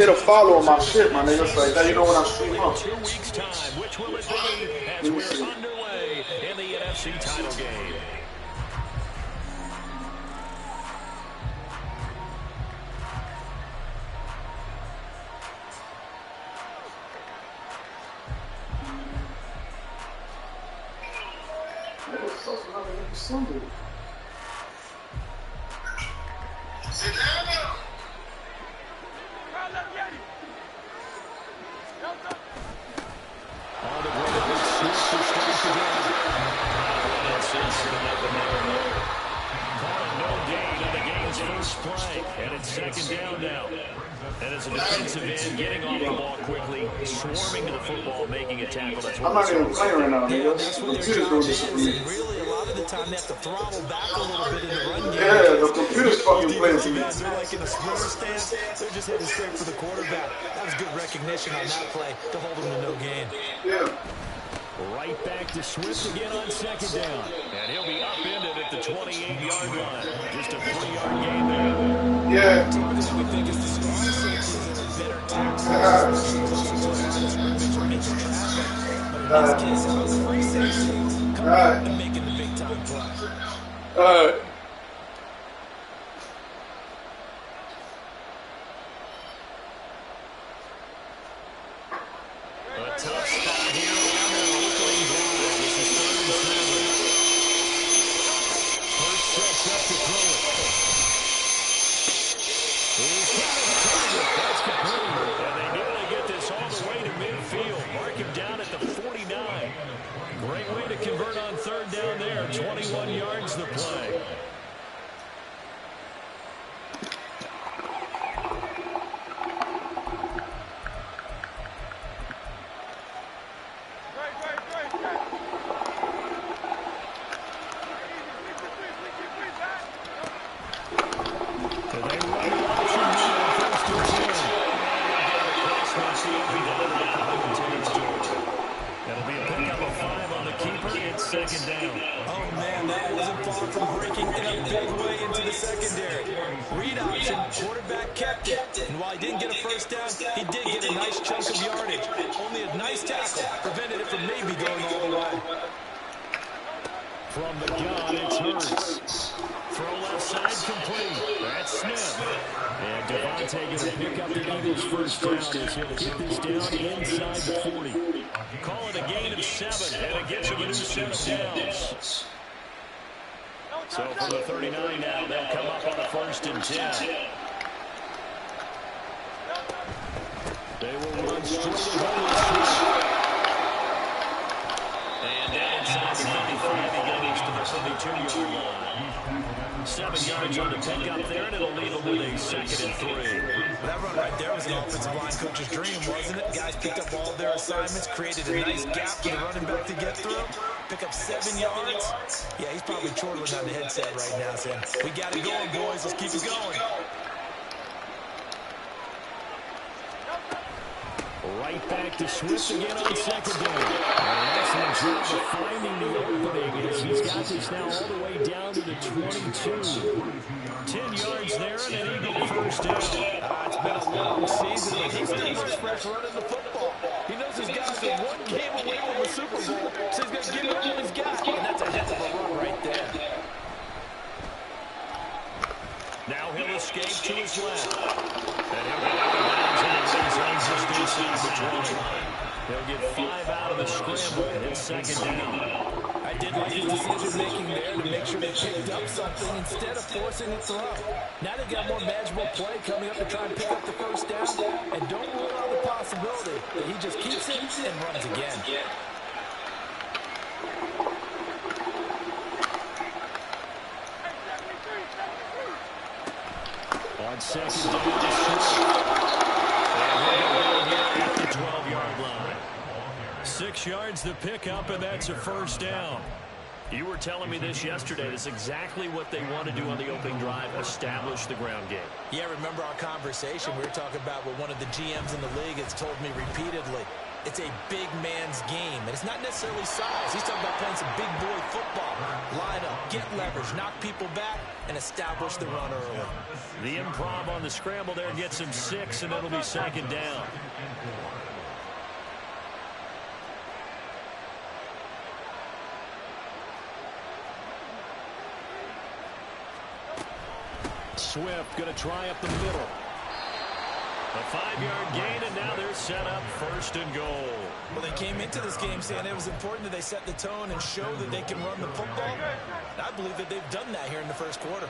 Hit a follow on my shit, my nigga. So that you know when I stream up. 2 weeks time, which will it be as we're underway in the NFC title game? Sunday. Sit down. On the way to big switch to strike again. Calling no gain on the game's first play. And it's second down now. And as a defensive end, getting off the ball quickly, swarming to the football, making a tackle. That's what I'm not even playing right now, nigga. That's what their job is. And really, a lot of the time, they have to throttle back a little bit in the run game. Yeah, the computer's fucking playing to me. They're like in a splinter stance. They're just heading straight for the quarterback. That was good recognition on that play to hold them to no gain. Yeah. Right back to Swift again on second down. And he'll be upended at the 28-yard line. Just a 3-yard gain there. Yeah. We think it's the strong safeties that are better tackles. But in this case, it was free safety coming out and making the big-time play. A tough spot here on the opening drive. This is 3rd and 7. First sets up to throw it. He's got his target. That's complete. And they nearly get this all the way to midfield. Mark him down at the 49. Great way to convert on 3rd down there. 21 yards the play. Second down. Oh, man, that wasn't far from breaking in a big way into the secondary. Read option, quarterback kept it. And while he didn't get a first down, he did get a nice chunk of yardage. Only a nice tackle prevented it from maybe going all the way. From the gun, it's Hurts. Throw left side complete. That's Smith. And Devontae going to pick up the Eagles' first down as he'll get this down inside the 40. Call it a gain of 7, and it gets him a new set of downs. So from the 39 now, they'll come up on a 1st and 10. They will run straight away. And down inside the 55, he goes to the 32-yard line. 7 yards on the pickup there, and it'll leave him with a 2nd and 3. That run right there was an offensive line coach's dream, wasn't it? Guys picked up all of their assignments, created a nice gap for the running back to get through, pick up 7 yards. Yeah, he's probably chortling on the headset right now, saying, we got it going, boys. Let's keep it going. Right back to Swift again on 2nd down. An excellent job of finding the opening as he's got this now all the way down to the 22. 10 yards there and an Eagle first down. It's been a long season, but he still looks fresh running the football. He knows his guys are one game away from the Super Bowl, so he's going to give it all he's got. And that's a heck of a run right there. Now he'll escape to his left. And he'll get out of bounds in the zone just inside the 20. They'll get 5 out of the scramble, and it's 2nd down. I did like his decision-making there to make sure they picked up something instead of forcing a throw. Now they got more manageable play coming up to try and pick up the first down, and don't rule out the possibility that he just keeps it and runs again. On 2nd down, and he'll go here at the 12-yard line. 6 yards the pickup, and that's a first down. You were telling me this yesterday. That's exactly what they want to do on the opening drive, establish the ground game. Yeah, remember our conversation? We were talking about what one of the GMs in the league has told me repeatedly. It's a big man's game, and it's not necessarily size. He's talking about playing some big boy football. Line up, get leverage, knock people back, and establish the run early. The improv on the scramble there gets him 6, and it'll be second down. Swift going to try up the middle. A 5-yard gain, and now they're set up 1st and goal. Well, they came into this game saying it was important that they set the tone and show that they can run the football. And I believe that they've done that here in the first quarter.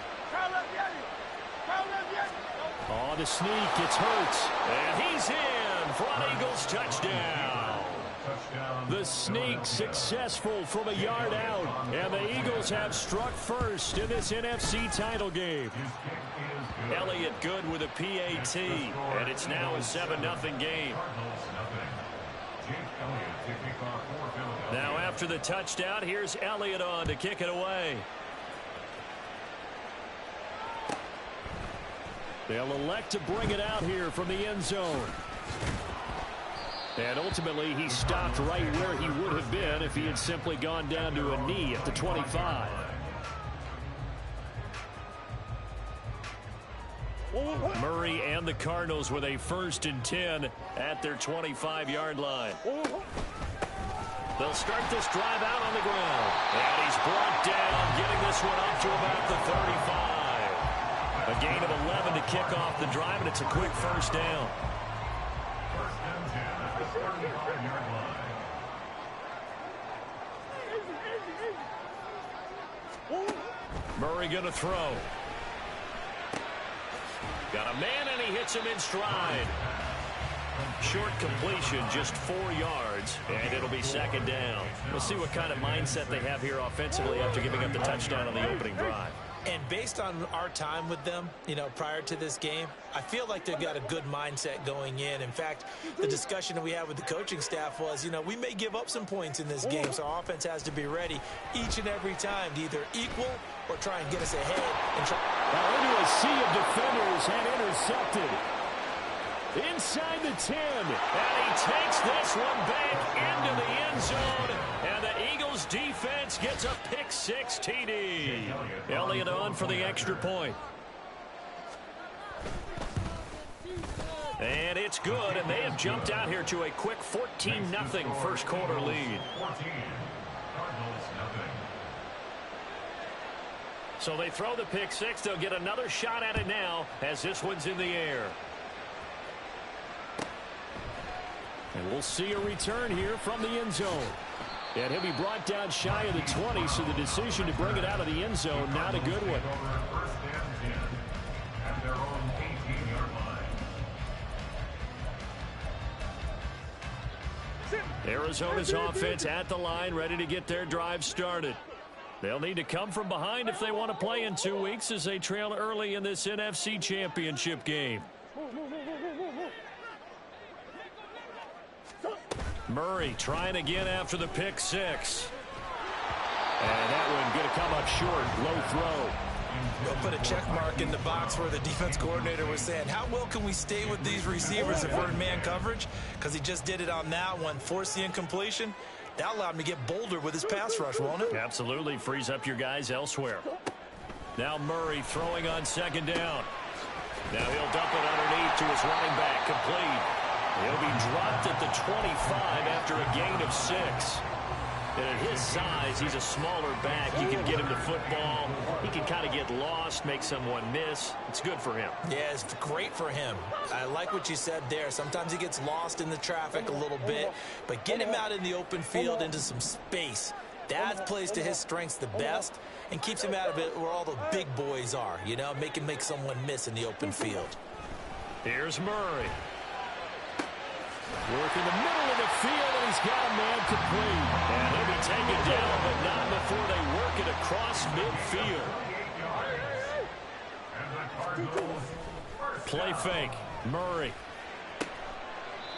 On the sneak, it's Hurts. And he's in for an Eagles touchdown. The sneak successful from a yard out. And the Eagles have struck first in this NFC title game. Elliott good with a PAT, and it's now a 7-0 game. Now after the touchdown, here's Elliott on to kick it away. They'll elect to bring it out here from the end zone. And ultimately, he stopped right where he would have been if he had simply gone down to a knee at the 25. Murray and the Cardinals with a 1st and 10 at their 25-yard line. They'll start this drive out on the ground. And he's brought down, getting this one up to about the 35. A gain of 11 to kick off the drive, and it's a quick 1st down. Murray going to throw. Got a man, and he hits him in stride. Short completion, just 4 yards, and it'll be 2nd down. We'll see what kind of mindset they have here offensively after giving up the touchdown on the opening drive. And based on our time with them, prior to this game, I feel like they've got a good mindset going in. In fact, the discussion that we had with the coaching staff was, we may give up some points in this game, so our offense has to be ready each and every time to either equal or try and get us ahead. Now into a sea of defenders and intercepted. Inside the 10, and he takes this one back into the end zone, and the Eagles defense gets a pick-6 TD. Elliott on for the extra point. And it's good, and they have jumped out here to a quick 14-0 first quarter lead. So they throw the pick-6. They'll get another shot at it now as this one's in the air. And we'll see a return here from the end zone. And he'll be brought down shy of the 20, so the decision to bring it out of the end zone, not a good one. Arizona's offense at the line, ready to get their drive started. They'll need to come from behind if they want to play in 2 weeks as they trail early in this NFC Championship game. Murray trying again after the pick-6. And that one going to come up short. Low throw. They'll put a check mark in the box where the defense coordinator was saying, how well can we stay with these receivers if we're in man coverage? Because he just did it on that one. Force the incompletion. That allowed him to get bolder with his pass rush, won't it? Absolutely. Frees up your guys elsewhere. Now Murray throwing on 2nd down. Now he'll dump it underneath to his running back. Complete. He'll be dropped at the 25 after a gain of 6. And at his size, he's a smaller back. You can get him the football. He can kind of get lost, make someone miss. It's good for him. Yeah, it's great for him. I like what you said there. Sometimes he gets lost in the traffic a little bit. But get him out in the open field into some space. That plays to his strengths the best and keeps him out of it where all the big boys are. Make him make someone miss in the open field. Here's Murray. Work in the middle of the field, and he's got a man complete. And he'll be taken down, but not before they work it across midfield. Play fake. Murray.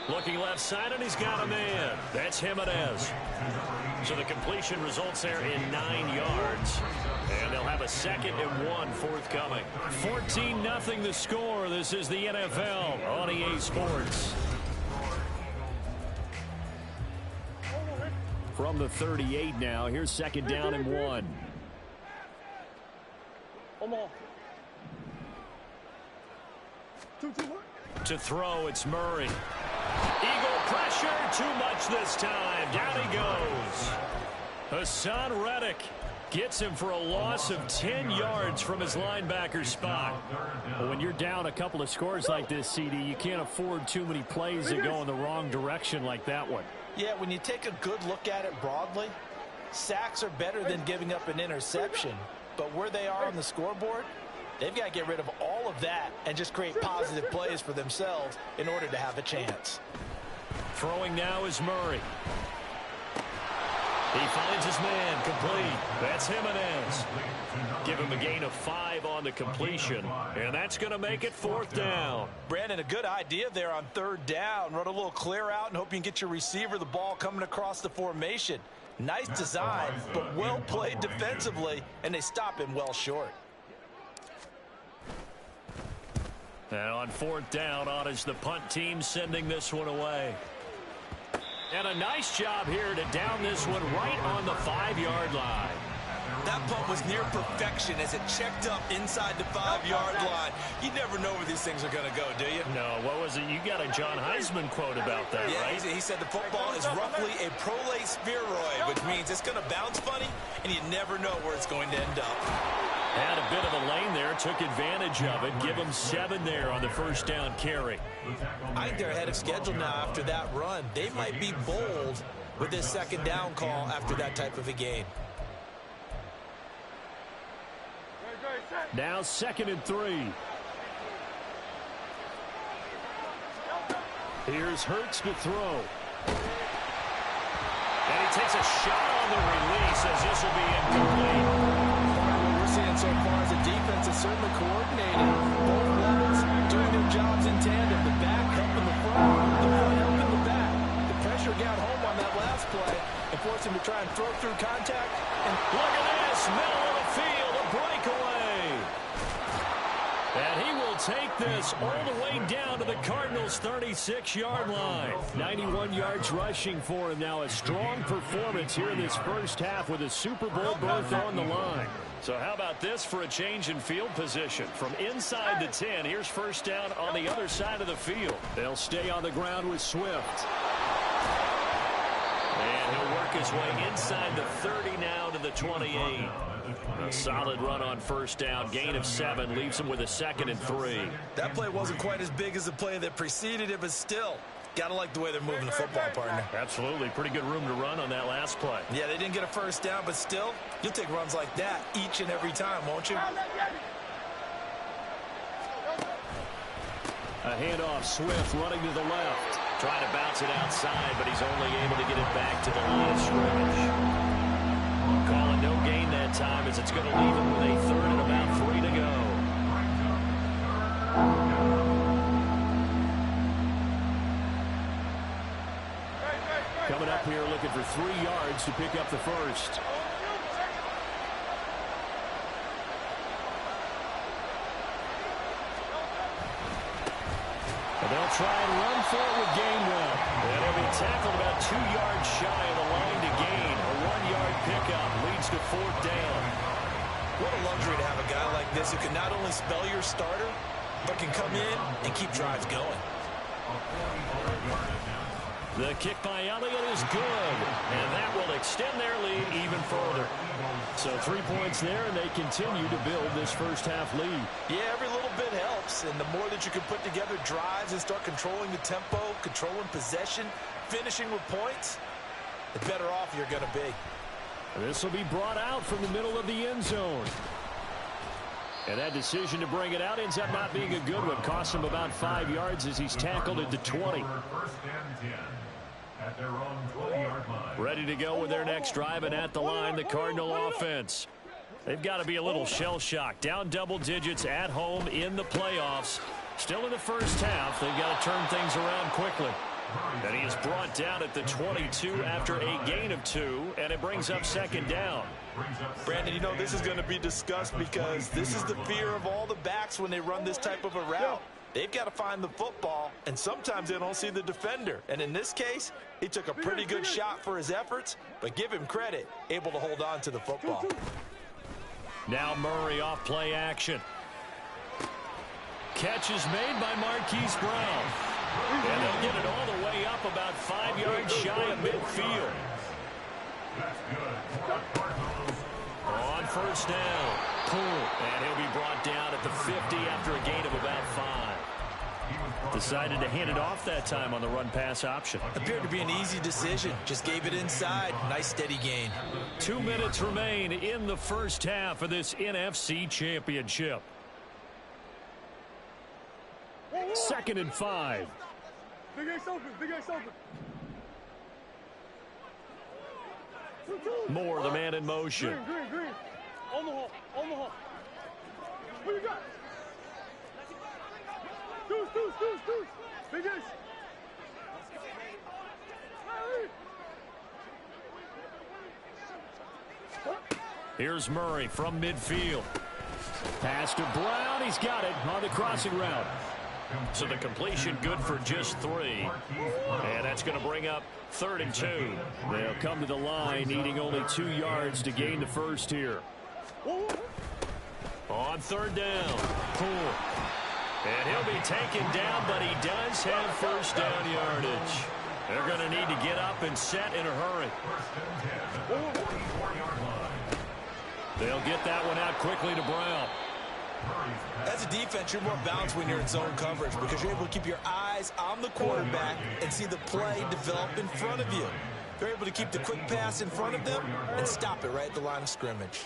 Looking left side, and he's got a man. That's Jimenez. So the completion results there in 9 yards. And they'll have a 2nd and 1 forthcoming. 14-0 the score. This is the NFL on EA Sports. From the 38 now, here's second down and 1. To throw, it's Murray. Eagle pressure, too much this time. Down he goes. Hassan Reddick gets him for a loss of 10 yards from his linebacker spot. But when you're down a couple of scores like this, CD, you can't afford too many plays that go in the wrong direction like that one. Yeah, when you take a good look at it broadly, sacks are better than giving up an interception. But where they are on the scoreboard, they've got to get rid of all of that and just create positive plays for themselves in order to have a chance. Throwing now is Murray. He finds his man, complete. That's Jimenez. Give him a gain of 5 on the completion, and that's going to make it 4th down. Brandon, a good idea there on 3rd down. Run a little clear out and hope you can get your receiver the ball coming across the formation. Nice design, but well played defensively, and they stop him well short. And on 4th down, on is the punt team sending this one away. And a nice job here to down this one right on the 5-yard line. That punt was near perfection as it checked up inside the 5-yard line. You never know where these things are going to go, do you? No, what was it? You got a John Heisman quote about that, yeah, right? He said the football is roughly a prolate spheroid, which means it's going to bounce funny, and you never know where it's going to end up. Had a bit of a lane there, took advantage of it. Give him 7 there on the 1st down carry. I think they're ahead of schedule now after that run. They might be bold with this 2nd down call after that type of a game. Now 2nd and 3. Here's Hurts to throw. And he takes a shot on the release as this will be incomplete. What we're seeing so far is the defense is certainly coordinated. Both levels doing their jobs in tandem. The back helping the front helping the back. The pressure got home on that last play and forced him to try and throw through contact. And look at this, middle of the field, a breakaway. And he will take this all the way down to the Cardinals' 36-yard line. 91 yards rushing for him now. A strong performance here in this first half with a Super Bowl berth on the line. So how about this for a change in field position? From inside the 10, here's 1st down on the other side of the field. They'll stay on the ground with Swift. And he'll work his way inside the 30 now to the 28. A solid run on 1st down. Gain of 7 leaves him with a 2nd and 3. That play wasn't quite as big as the play that preceded it, but still, gotta like the way they're moving the football, partner. Absolutely. Pretty good room to run on that last play. Yeah, they didn't get a 1st down, but still, you'll take runs like that each and every time, won't you? A handoff, Swift running to the left. Trying to bounce it outside, but he's only able to get it back to the line of scrimmage. Calling no gain that time as it's going to leave him with a 3rd and about 3 to go. Coming up here looking for 3 yards to pick up the 1st. And they'll try and run for it with Gainwell. And he'll be tackled about 2 yards shy of the line to gain. A 1-yard pickup leads to 4th down. What a luxury to have a guy like this who can not only spell your starter, but can come in and keep drives going. The kick by Elliott is good, and that will extend their lead even further. So 3 points there, and they continue to build this first half lead. Yeah, every little bit helps, and the more that you can put together drives and start controlling the tempo, controlling possession, finishing with points, the better off you're going to be. This will be brought out from the middle of the end zone. And that decision to bring it out ends up not being a good one. Costs him about 5 yards as he's tackled at the 20. Ready to go with their next drive, and at the line, the Cardinal offense. They've got to be a little shell-shocked. Down double digits at home in the playoffs. Still in the first half. They've got to turn things around quickly. And he is brought down at the 22 after a gain of 2, and it brings up 2nd down. Brandon, you know this is going to be discussed because this is the fear of all the backs when they run this type of a route. They've got to find the football, and sometimes they don't see the defender. And in this case, he took a pretty good shot for his efforts, but give him credit, able to hold on to the football. Now Murray off play action. Catch is made by Marquise Brown. And they'll get it all the way up about 5 yards shy of midfield. On first down, pull, and he'll be brought down at the 50 after a gain of about 5. Decided to hand it off that time on the run-pass option. Appeared to be an easy decision. Just gave it inside. Nice steady gain. 2 minutes remain in the first half of this NFC Championship. 2nd and 5. Big Ace open, Big Ace open. Moore, the man in motion. Green. On the hole. What you got? Deuce. Big Ace. Here's Murray from midfield. Pass to Brown. He's got it on the crossing route. So the completion good for just 3. And that's going to bring up 3rd and 2. They'll come to the line needing only 2 yards to gain the first here. On 3rd down, pull. And he'll be taken down, but he does have first down yardage. They're going to need to get up and set in a hurry. They'll get that one out quickly to Brown. As a defense, you're more balanced when you're in zone coverage because you're able to keep your eyes on the quarterback and see the play develop in front of you. You're able to keep the quick pass in front of them and stop it right at the line of scrimmage.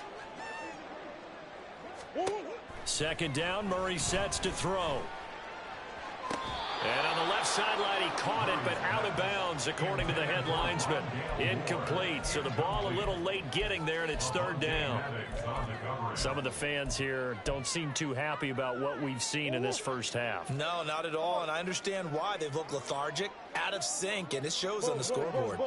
2nd down, Murray sets to throw. And on the left sideline, he caught it, but out of bounds, according to the head linesman. Incomplete, so the ball a little late getting there, and it's 3rd down. Some of the fans here don't seem too happy about what we've seen in this first half. No, not at all, and I understand why. They've looked lethargic, out of sync, and it shows on the scoreboard.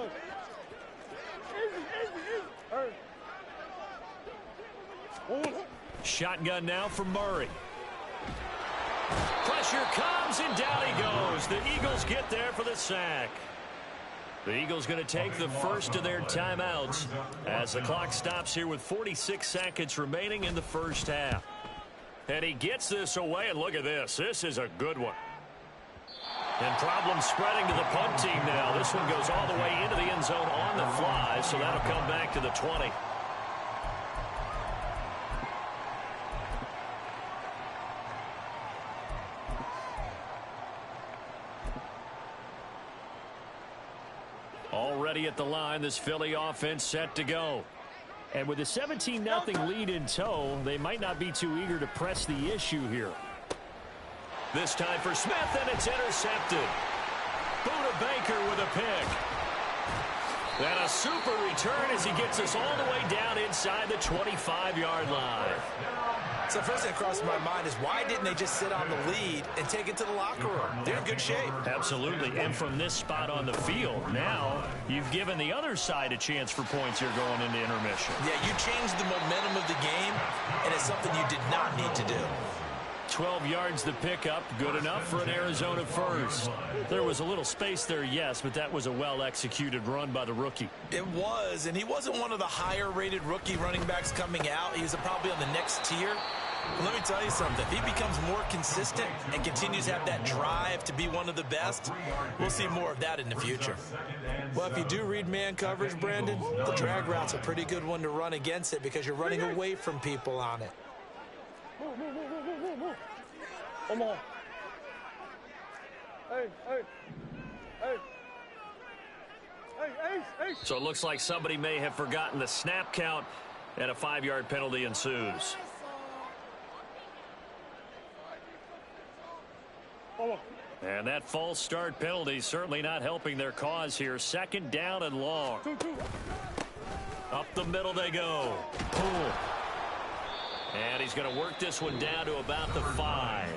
Shotgun now from Murray. Pressure comes, and down he goes. The Eagles get there for the sack. The Eagles going to take the first of their timeouts as the clock stops here with 46 seconds remaining in the first half. And he gets this away, and look at this. This is a good one. And problems spreading to the punt team now. This one goes all the way into the end zone on the fly, so that'll come back to the 20. Already at the line, this Philly offense set to go. And with a 17-0 lead in tow, they might not be too eager to press the issue here. This time for Smith, and it's intercepted. Buda Baker with a pick. And a super return as he gets us all the way down inside the 25-yard line. So first thing that crosses my mind is why didn't they just sit on the lead and take it to the locker room? They're in good shape. Absolutely. And from this spot on the field, now you've given the other side a chance for points here going into intermission. Yeah, you changed the momentum of the game, and it's something you did not need to do. 12 yards the pickup, good enough for an Arizona first. There was a little space there, yes, but that was a well-executed run by the rookie. It was, and he wasn't one of the higher-rated rookie running backs coming out. He was probably on the next tier. But let me tell you something. If he becomes more consistent and continues to have that drive to be one of the best, we'll see more of that in the future. Well, if you do read man coverage, Brandon, the drag route's a pretty good one to run against it because you're running away from people on it. Come on. Hey. Ace. So it looks like somebody may have forgotten the snap count, and a 5-yard penalty ensues. And that false start penalty certainly not helping their cause here. 2nd down and long. Up the middle they go. Pull. And he's going to work this one down to about the 5.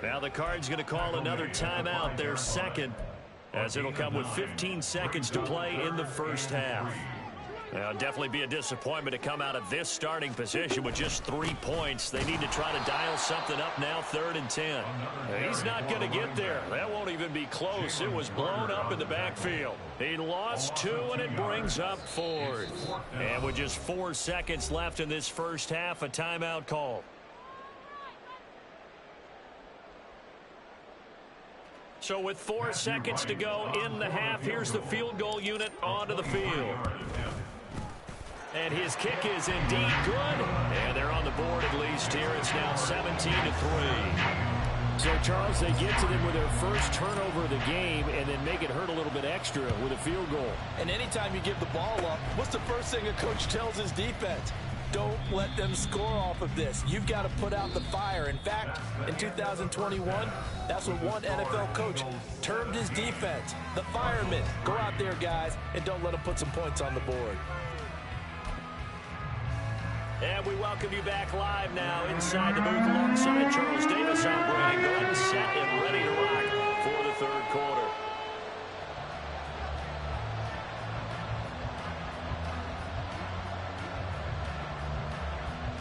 Now the Cards going to call another timeout, their second, as it'll come with 15 seconds to play in the first half. Well, definitely be a disappointment to come out of this starting position with just 3 points. They need to try to dial something up now, 3rd and 10. He's not going to get there. That won't even be close. It was blown up in the backfield. He lost 2, and it brings up 4th. And with just 4 seconds left in this first half, a timeout call. So with 4 seconds to go in the half, here's the field goal unit onto the field. And his kick is indeed good. And they're on the board at least here. It's now 17-3. So, Charles, they get to them with their first turnover of the game and then make it hurt a little bit extra with a field goal. And anytime you give the ball up, what's the first thing a coach tells his defense? Don't let them score off of this. You've got to put out the fire. In fact, in 2021, that's what one NFL coach termed his defense. The firemen. Go out there, guys, and don't let them put some points on the board. And we welcome you back live now inside the booth alongside Charles Davis. I'm Brady. Go ahead and set and ready to rock for the 3rd quarter.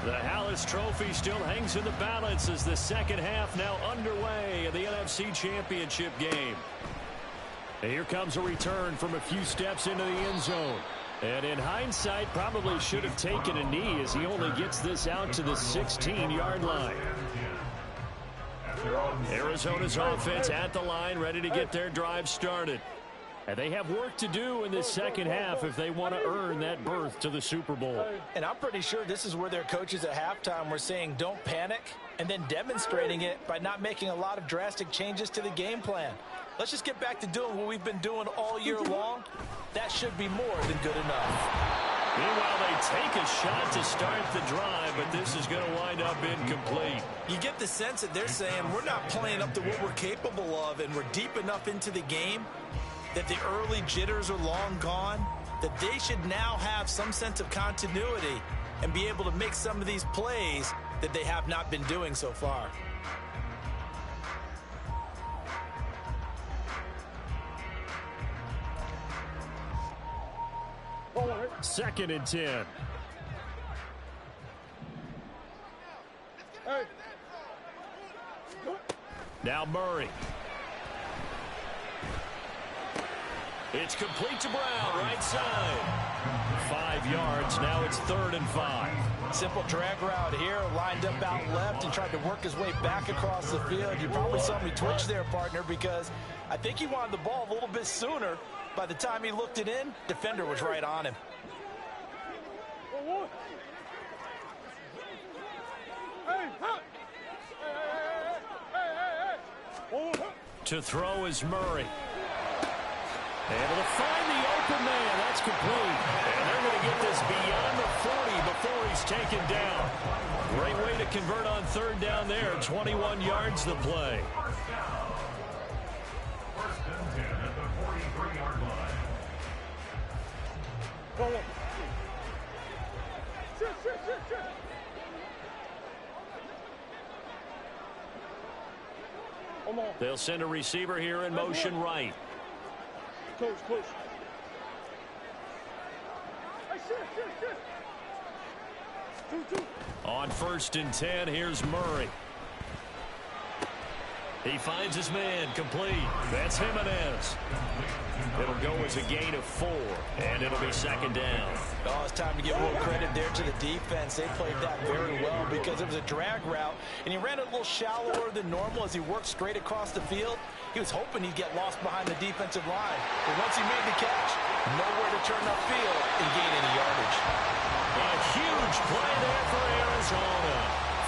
The Hallis Trophy still hangs in the balance as the second half now underway in the NFC Championship game. And here comes a return from a few steps into the end zone. And in hindsight, probably should have taken a knee as he only gets this out to the 16-yard line. Arizona's offense at the line, ready to get their drive started. And they have work to do in this second half if they want to earn that berth to the Super Bowl. And I'm pretty sure this is where their coaches at halftime were saying don't panic, and then demonstrating it by not making a lot of drastic changes to the game plan. Let's just get back to doing what we've been doing all year long. That should be more than good enough. Meanwhile, they take a shot to start the drive, but this is going to wind up incomplete. You get the sense that they're saying we're not playing up to what we're capable of, and we're deep enough into the game that the early jitters are long gone, that they should now have some sense of continuity and be able to make some of these plays that they have not been doing so far. Second and 10. Now Murray. It's complete to Brown, right side. 5 yards, now it's 3rd and 5. Simple drag route here, lined up out left and tried to work his way back across the field. You probably saw me twitch there, partner, because I think he wanted the ball a little bit sooner. By the time he looked it in, defender was right on him. To throw is Murray. Able to find the open man. That's complete. And they're going to get this beyond the 40 before he's taken down. Great way to convert on 3rd down there. 21 yards the play. They'll send a receiver here in motion right. Close. On 1st and 10, here's Murray. He finds his man, complete. That's Jimenez. It'll go as a gain of 4, and it'll be 2nd down. Oh, it's time to give a little credit there to the defense. They played that very well because it was a drag route, and he ran it a little shallower than normal as he worked straight across the field. He was hoping he'd get lost behind the defensive line. But once he made the catch, nowhere to turn upfield and gain any yardage. A huge play there for Arizona.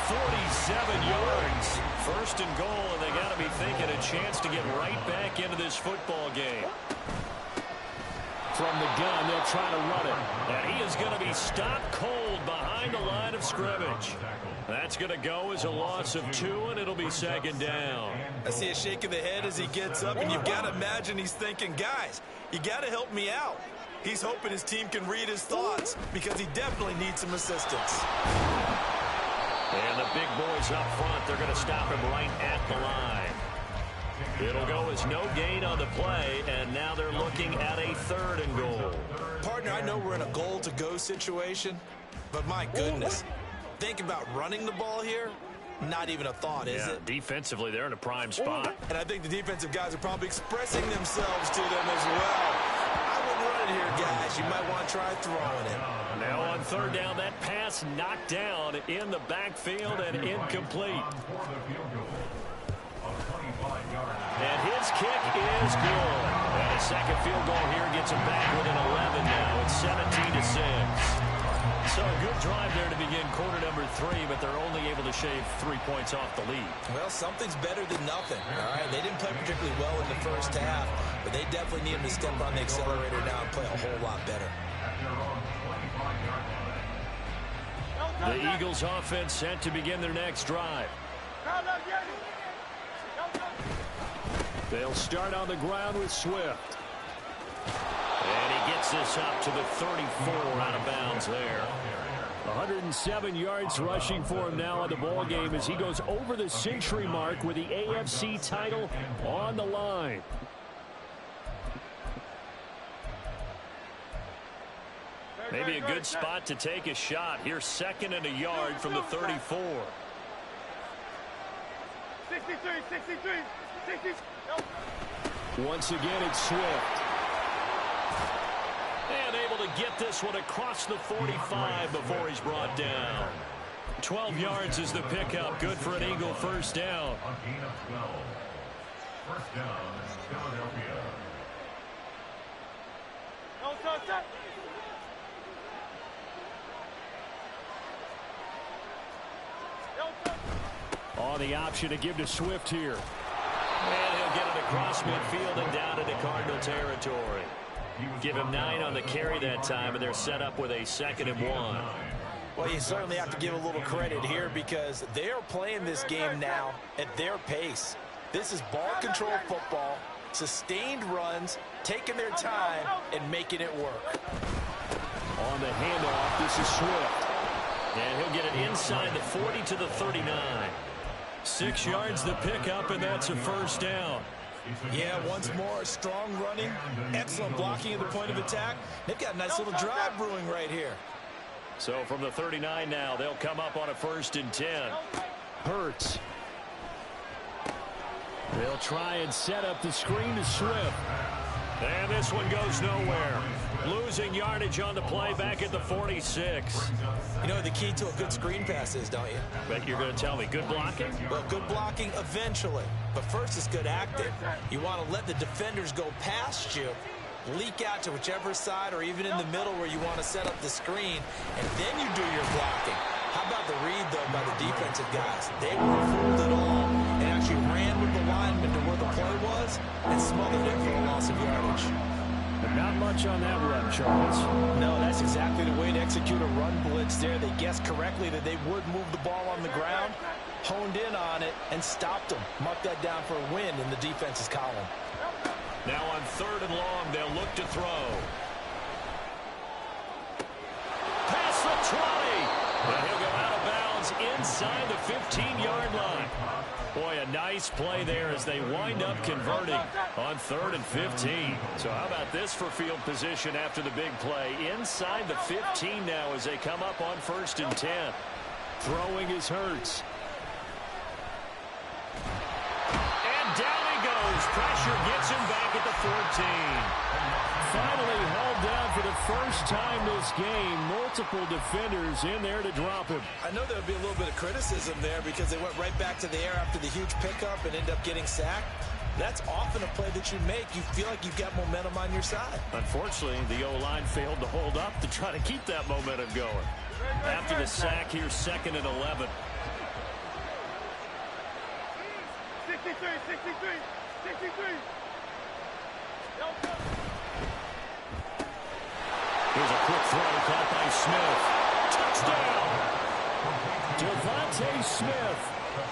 47 yards. 1st and goal, and they got to be thinking a chance to get right back into this football game. From the gun, they'll try to run it. And he is going to be stopped cold behind the line of scrimmage. That's going to go as a loss of 2, and it'll be 2nd down. I see a shake of the head as he gets up, and you've got to imagine he's thinking, guys, you got to help me out. He's hoping his team can read his thoughts because he definitely needs some assistance. And the big boys up front, they're going to stop him right at the line. It'll go as no gain on the play, and now they're looking at a 3rd and goal. Partner, I know we're in a goal-to-go situation, but my goodness, think about running the ball here. Not even a thought, is it? Defensively, they're in a prime spot. And I think the defensive guys are probably expressing themselves to them as well. I wouldn't run it here, guys. You might want to try throwing it. Now on 3rd down, that pass knocked down in the backfield and incomplete. And his kick is good. And a second field goal here gets him back within 11 now. It's 17-6. So a good drive there to begin quarter number 3, but they're only able to shave 3 points off the lead. Well, something's better than nothing. All right, they didn't play particularly well in the first half, but they definitely need him to step on the accelerator now and play a whole lot better. The Eagles offense set to begin their next drive. They'll start on the ground with Swift. And he gets this up to the 34 out of bounds there. 107 yards rushing for him now in the ball game as he goes over the century mark with the AFC title on the line. Maybe a good spot to take a shot. Here's 2nd and a yard from the 34. 63. Once again, it's Swift. And able to get this one across the 45 before he's brought down. 12 yards is the pickup. Good for an Eagle 1st down. First down, Philadelphia. On the option to give to Swift here. And he'll get it across midfield and down into Cardinal territory. Give him 9 on the carry that time, and they're set up with a 2nd and 1. Well, you certainly have to give a little credit here because they are playing this game now at their pace. This is ball control football, sustained runs, taking their time, and making it work. On the handoff, this is Swift. And he'll get it inside the 40 to the 39. 6 yards the pickup, and that's a 1st down. Yeah, once more, strong running, excellent blocking at the point of attack. They've got a nice little drive brewing right here. So from the 39 now, they'll come up on a 1st and 10. Hurts. They'll try and set up the screen to Swift. And this one goes nowhere. Losing yardage on the play back at the 46. You know the key to a good screen pass is, don't you? But you're going to tell me, good blocking? Well, good blocking eventually. But first it's good acting. You want to let the defenders go past you, leak out to whichever side or even in the middle where you want to set up the screen, and then you do your blocking. How about the read, though, by the defensive guys? They weren't fooled at all and actually ran with the lineman to where the play was and smothered it for a loss of yardage. But not much on that run, Charles. No, that's exactly the way to execute a run blitz there. They guessed correctly that they would move the ball on the ground, honed in on it, and stopped them. Mark that down for a win in the defense's column. Now on 3rd and long, they'll look to throw. Past the 20. And he'll go out of bounds inside the 15-yard line. Boy, a nice play there as they wind up converting on 3rd and 15. So how about this for field position after the big play? Inside the 15 now as they come up on 1st and 10. Throwing is Hurts. And down he goes. Pressure gets him back at the 14. Finally held down for the first time this game. Multiple defenders in there to drop him. I know there'll be a little bit of criticism there because they went right back to the air after the huge pickup and end up getting sacked. That's often a play that you make. You feel like you've got momentum on your side. Unfortunately, the O-line failed to hold up to try to keep that momentum going. After the sack, here's 2nd and 11. 63. Here's a quick throw caught by Smith. Touchdown! Devontae Smith,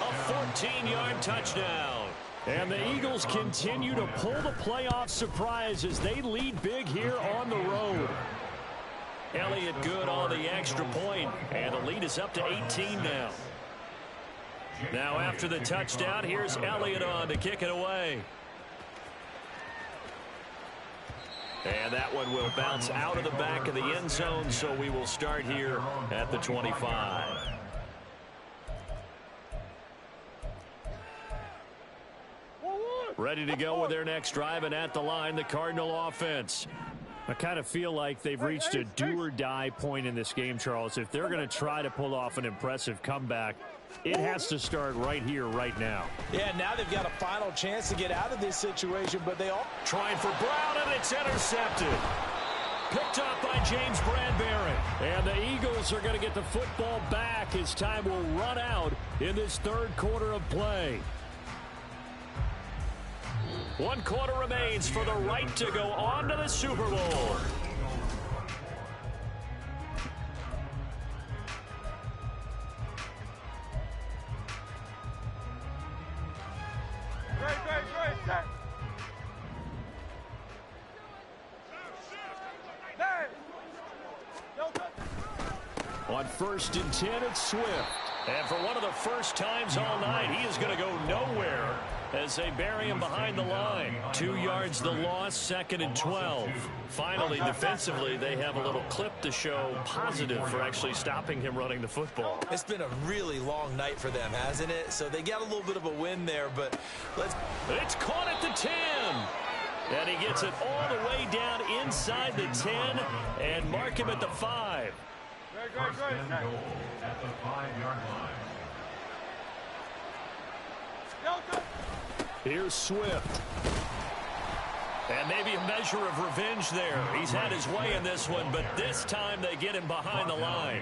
a 14-yard touchdown. And the Eagles continue to pull the playoff surprise as they lead big here on the road. Elliott good on the extra point, and the lead is up to 18 now. Now after the touchdown, here's Elliott on to kick it away. And that one will bounce out of the back of the end zone, so we will start here at the 25. Ready to go with their next drive, and at the line, the Cardinal offense. I kind of feel like they've reached a do-or-die point in this game, Charles. If they're going to try to pull off an impressive comeback, it has to start right here, right now. Yeah, now they've got a final chance to get out of this situation, but they all... Trying for Brown, and it's intercepted. Picked up by James Bradbury. And the Eagles are going to get the football back as time will run out in this third quarter of play. 1 quarter remains for the right to go on to the Super Bowl. On 1st and 10, it's Swift. And for one of the first times all night, he is going to go nowhere as they bury him behind the line. 2 yards the loss, 2nd and 12. Finally, defensively, they have a little clip to show positive for actually stopping him running the football. It's been a really long night for them, hasn't it? So they got a little bit of a win there, but It's caught at the 10. And he gets it all the way down inside the 10 and mark him at the 5. First and goal at the 5-yard line. Here's Swift. And maybe a measure of revenge there. He's had his way in this one, but this time they get him behind the line.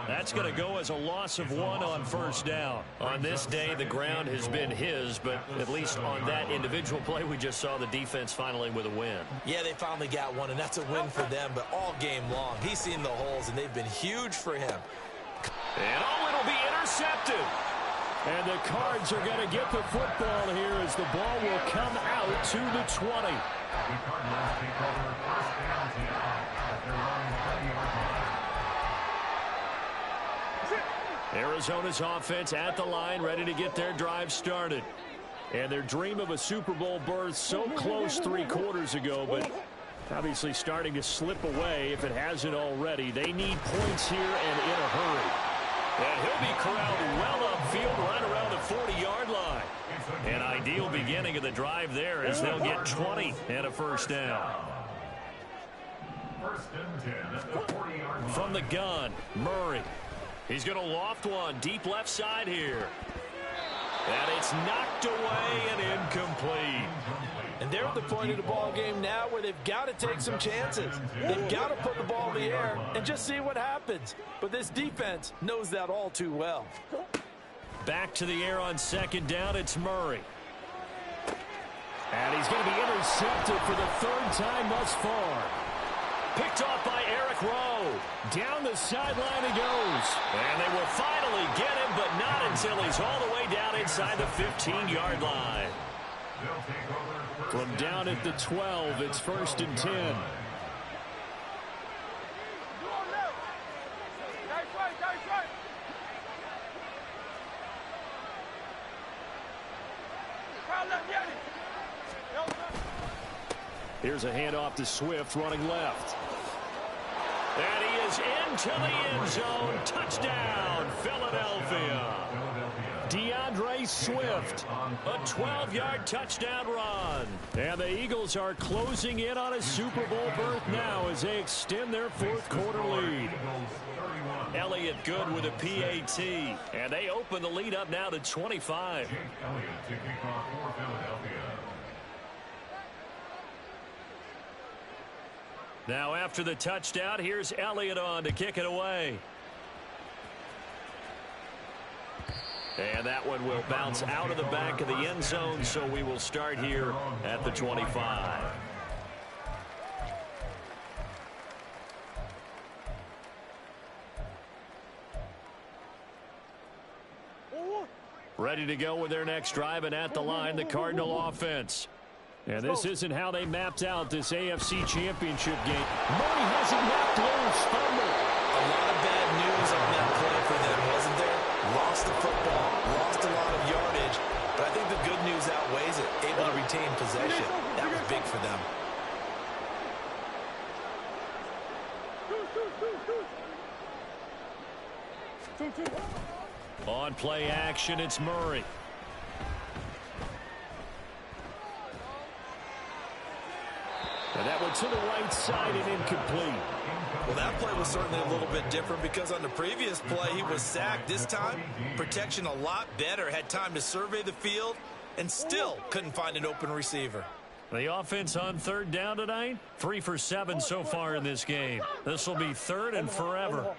That's going to go as a loss of 1 on 1st down. On this day, the ground has been his, but at least on that individual play, we just saw the defense finally with a win. yeah, they finally got one, and that's a win for them, but all game long, he's seen the holes, and they've been huge for him. And it'll be intercepted. And the Cards are going to get the football here as the ball will come out to the 20. The Cardinals take over first down at their own 20-yard line. Arizona's offense at the line, ready to get their drive started. And their dream of a Super Bowl berth so close 3 quarters ago, but obviously starting to slip away if it hasn't already. They need points here and in a hurry. And he'll be corralled well upfield right around the 40-yard line. An ideal beginning of the drive there as they'll get 20 and a first down. First and 10 at the 40-yard line. From the gun, Murray. He's going to loft one deep left side here. And it's knocked away and incomplete. And they're at the point of the ball game now where they've got to take some chances. They've got to put the ball in the air and just see what happens. But this defense knows that all too well. Back to the air on 2nd down, it's Murray. And he's going to be intercepted for the 3rd time thus far. Picked off by Eric Rowe. Down the sideline he goes. And they will finally get him, but not until he's all the way down inside the 15-yard line. They'll take over From down at the 12, it's 1st and 10. Here's a handoff to Swift running left. And he is into the end zone. Touchdown, Philadelphia. DeAndre Swift. A 12-yard touchdown run. And the Eagles are closing in on a Super Bowl berth now as they extend their 4th quarter lead. Elliott good with a PAT. And they open the lead up now to 25. Elliott to kick off for Philadelphia. Now after the touchdown, here's Elliott on to kick it away. And that one will bounce out of the back of the end zone, so we will start here at the 25. Ready to go with their next drive, and at the line, the Cardinal offense. And this isn't how they mapped out this AFC Championship game. Murray has it knocked loose. Fumble. A lot of bad news on that play for them, wasn't there? Lost the football, lost a lot But I think the good news outweighs it. Able to retain possession. That was big for them. On play action, it's Murray. And that went to the right side and incomplete. Well, that play was certainly a little bit different because on the previous play, he was sacked. This time, protection a lot better. Had time to survey the field and still couldn't find an open receiver. The offense on third down tonight, 3 for 7 so far in this game. This will be third and forever.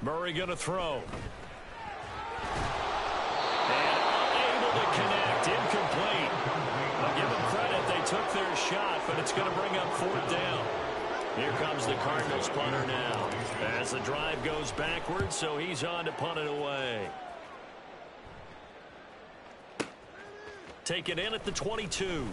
Murray going to throw. And unable to connect. Incomplete. I'll give them credit. They took their shot, but it's going to bring up fourth down. Here comes the Cardinals punter now. As the drive goes backwards, so he's on to punt it away. Taken in at the 22.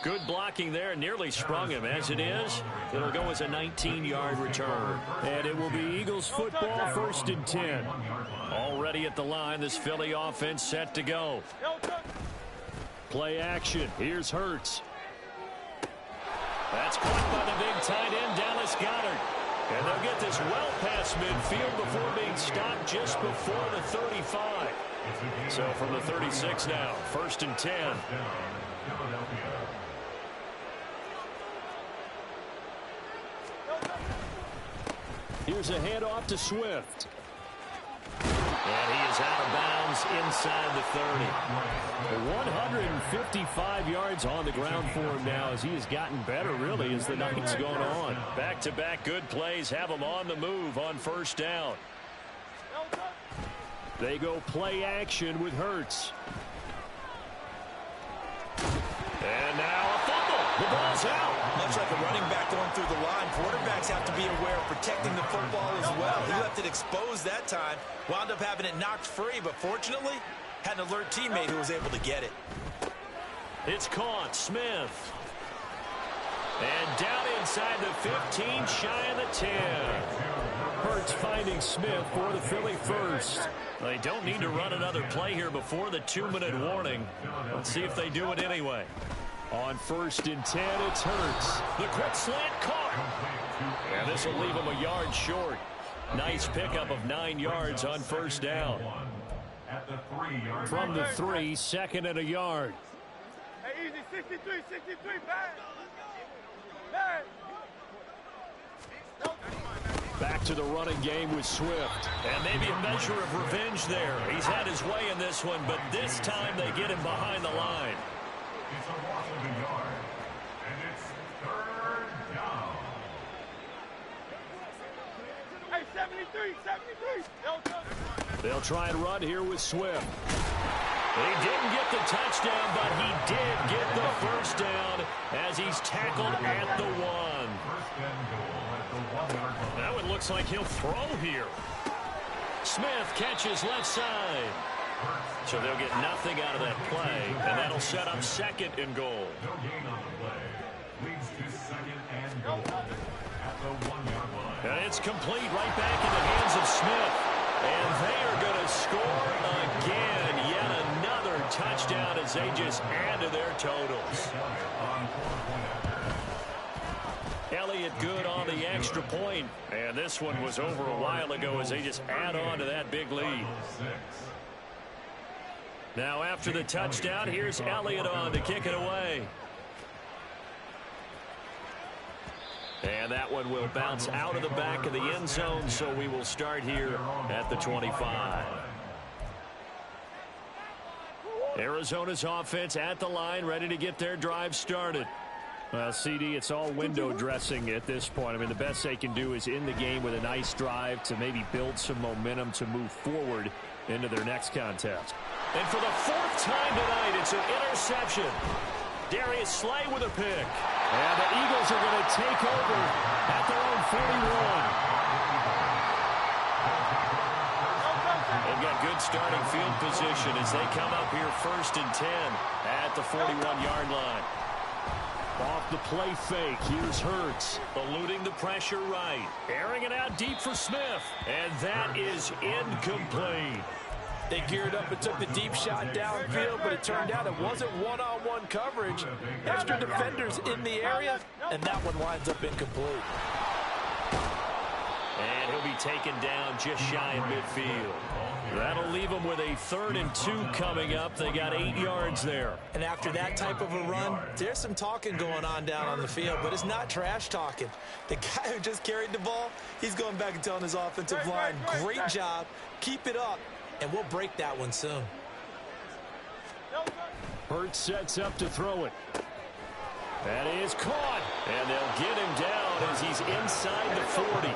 Good blocking there. Nearly sprung him. As it is, it'll go as a 19-yard return. And it will be Eagles football, 1st and 10. Already at the line, this Philly offense set to go. Play action. Here's Hurts. That's caught by the big tight end, Dallas Goedert. And they'll get this well past midfield before being stopped just before the 35. So from the 36 now, 1st and 10. Here's a handoff to Swift. And he is out of bounds inside the 30. 155 yards on the ground for him now as he has gotten better, really, as the night's gone on. Back-to-back good plays have him on the move on 1st down. They go play action with Hurts. And now a fumble. The ball's out. Much like a running back going through the line, quarterbacks have to be aware of protecting the football as well. He left it exposed that time, wound up having it knocked free, but fortunately, had an alert teammate who was able to get it. It's caught. Smith. And down inside the 15, shy of the 10. Hurts finding Smith for the Philly first. They don't need to run another play here before the 2-minute warning. Let's see if they do it anyway. On 1st and 10, it's Hurts. The quick slant caught. And this will leave him a yard short. Nice pickup of 9 yards on 1st down. From the 3, 2nd and a yard. Hey, easy, 63, back. Back. Back to the running game with Swift. And maybe a measure of revenge there. He's had his way in this one, but this time they get him behind the line. It's a loss of a yard, and it's 3rd down. Hey, 73. They'll try and run here with Swift. He didn't get the touchdown, but he did get the 1st down as he's tackled at the 1. Now it looks like he'll throw here. Smith catches left side. So they'll get nothing out of that play, and that'll set up 2nd and goal. No gain on the play. Leads to 2nd and goal at the 1-yard line. And it's complete right back in the hands of Smith. And they are going to score again. Yet another touchdown as they just add to their totals. Elliott good on the extra point. And this one was over a while ago as they just add on to that big lead. Now after the touchdown, here's Elliott on to kick it away. And that one will bounce out of the back of the end zone, so we will start here at the 25. Arizona's offense at the line, ready to get their drive started. Well, CD, it's all window dressing at this point. I mean, the best they can do is in the game with a nice drive to maybe build some momentum to move forward into their next contest. And for the 4th time tonight, it's an interception. Darius Slay with a pick. And the Eagles are going to take over at their own 41. They've got good starting field position as they come up here 1st and 10 at the 41-yard line. Off the play fake, here's Hurts. Eluding the pressure right. Airing it out deep for Smith. And that is incomplete. They geared up and took the deep shot downfield, but it turned out it wasn't one-on-one coverage. Extra defenders in the area, and that one winds up incomplete. And he'll be taken down just shy of midfield. That'll leave them with a 3rd and 2 coming up. They got 8 yards there. And after that type of a run, there's some talking going on down on the field, but it's not trash talking. The guy who just carried the ball, he's going back and telling his offensive line, great job, keep it up, and we'll break that one soon. Hurts sets up to throw it. That is caught. And they'll get him down as he's inside the 40.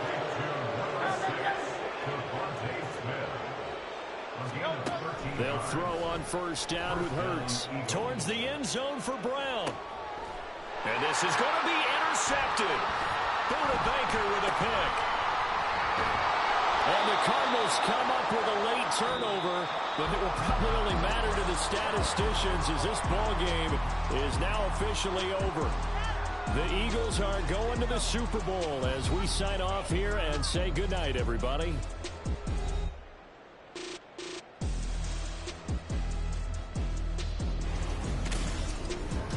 They'll throw on 1st down with Hurts. Towards the end zone for Brown. And this is going to be intercepted. Buda Baker with a pick. And the Cardinals come up with a late turnover, but it will probably only matter to the statisticians as this ball game is now officially over. The Eagles are going to the Super Bowl as we sign off here and say goodnight, everybody.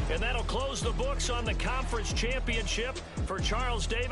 And that'll close the books on the conference championship for Charles Davis.